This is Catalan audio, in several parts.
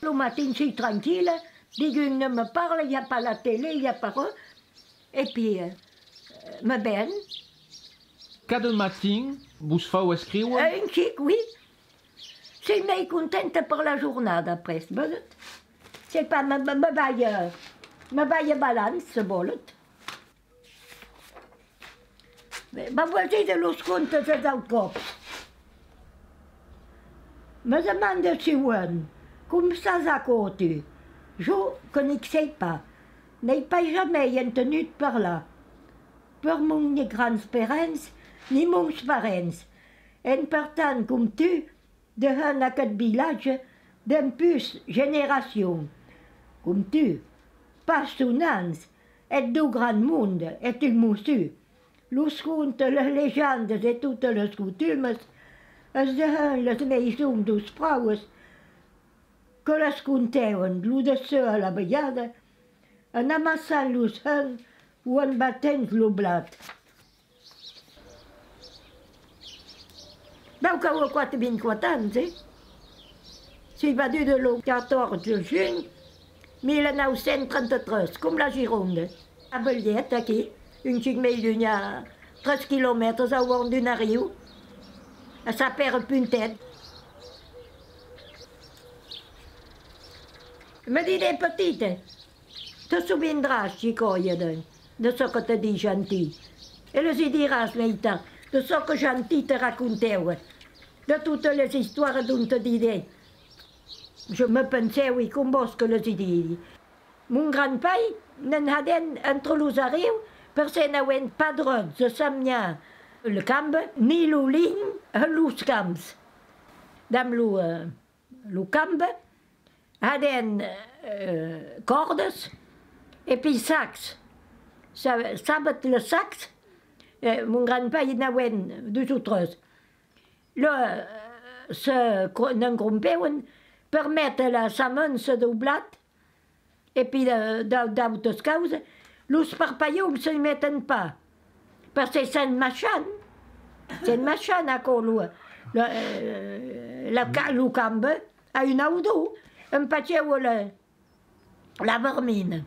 Le matin, je suis tranquille, dès qu'on ne me parle, il n'y a pas la télé, il n'y a pas quoi. Et puis, me ben. Cada matin, vous faites escriure? Un xic, oui. Je suis bien contente pour la journée après. C'est pas, me vaille balance, bolet. Ma voisine de los comptes del cop. Me demande si on, com ça à côté. Je ne sais pas. N'ai pas jamais entendu parler. Per mon ni grands-parents, ni mons parents. En per tant, com tu, de en aquest village, d'en plus génération. Com tu, pas sonants, et du grand monde, et un monsieur. Los contes, les légendes et toutes les coutumes, es deien les maisons dos proues que les conteuen, lo de ce a la vegada, en amassant los hens o en batent lo blat. Veu que ho 24 anys, Si va du de lo 14 juny 1933, com la Gironde. A Bellet, aquí, un xic més lluny a 3 quilòmetres a on d'un riu, a sa pere Puntet. Me diré petita, te souvindràs, xicoia, de ce que te dit gentil. Et les hi diràs, Leïta, de ce que gentil te raconteu, de toutes les histoires d'on te diré. Je me penseu, i com vos que les hi diri. Mon grand-pare n'en hadden entre los arriu per se n'auen pas drots de samniar el camp ni l'olin a los camps. Dam lo camp hadden cordes e pi sacs. Sabat les sacs, mon grand-pare n'auen 2 o 3. N'en crompeuen per metre la samança del blat e pi d'autres causes, los parpaiums se meten pas, perquè s'en machan acolo lo camp, a un audó, em faceu la vermina.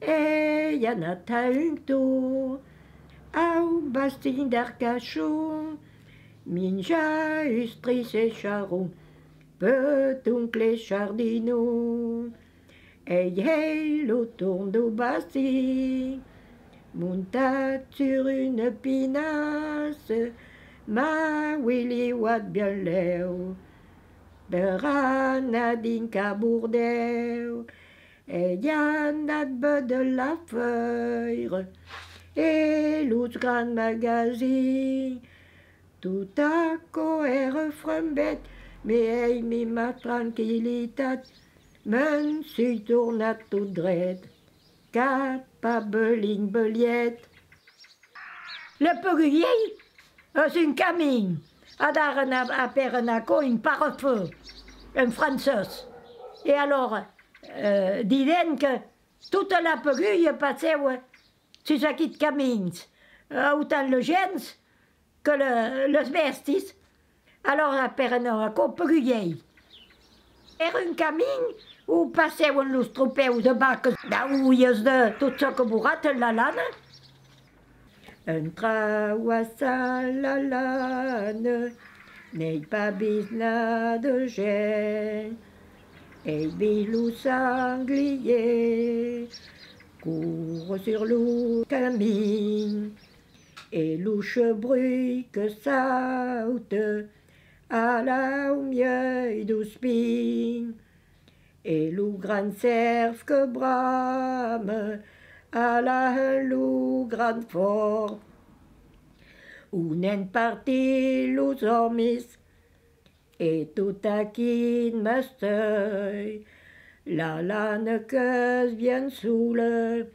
Ei ha anat a un to, au bastin d'Arcachon, menjar estris e charron, petit oncle Chardinot. Hey, le tour du bassin, montat sur une pinasse, ma Willy Watt bien l'eu, berana dinca bourdeu, et y'en a de la feuille, et l'autre grand magazine, tout à coup est refrembet, mais mi ma tranquillitat, me'n suis tornat tot dret, cap a Belin-Beliet. Le peguier és un camí, a d'aren a Perenaco, un parfum, en francès. Et alors, diuen que tota la peguilla passeu sus aquests camins, autant les gens que les bestis. Alors, a Perenaco, peguier. Era un camí où passeuen los tropeus de vaques, d'aulles, de tot ce que bourrat la lana. Entrau a sa la lana, n'ei pas vist na de gent. Ei vist lo sanglier, court sur lo camí, et lo chebrull que saute à la mieux d'Ouspin, et le grand cerf que brame à la loup grand fort, où n'en parti los homes, et tout à qui m'esteuille, la lane que vient saoule,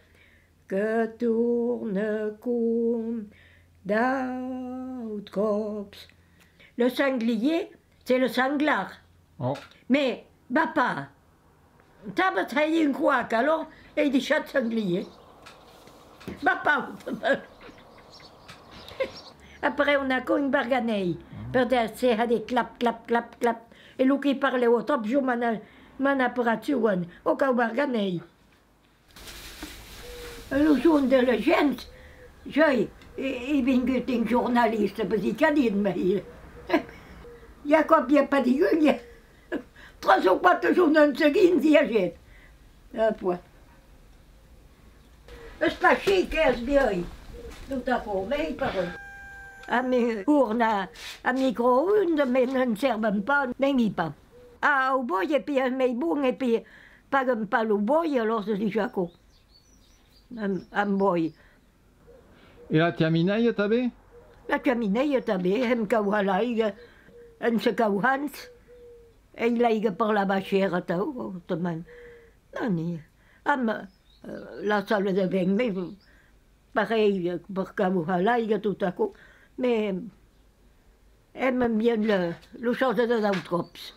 que tourne comme d'autres cops. Le sanglier, c'est le sanglard. Oh. Mais, papa, t'as bataillé une couac, alors, et des chats de sanglier. Papa, après, on a qu'une barganeille. Peut-être, c'est des clap, clap, clap, clap. Et l'eau qui parlait au top, je m'en ai manipulazione, o che organizzi. Lo sono della gente, cioè, è venuto un giornalista per si cadere hier. Il y a combien pas de gueule? 3 ou 4 giorni in seguito, a gente. Poi. Sta chic, è sbirri. Tutto a come, però. A me urna, a micro-ondes, mais non servono pas, nem pas. Ah, au boy, et puis, mais bon, et puis, pagano pas le boy, alors c'est déjà quoi. Un boy. Et la tiamineille, t'avais? La caminei també, hem cau a l'aigua, en se cau hans, e l'aigua per la baixera tau, tamany. No, ni. Amb la sala de vent, mais pareil, per cau a l'aigua tot a coup, mais hem bien le chose de d'autres cops.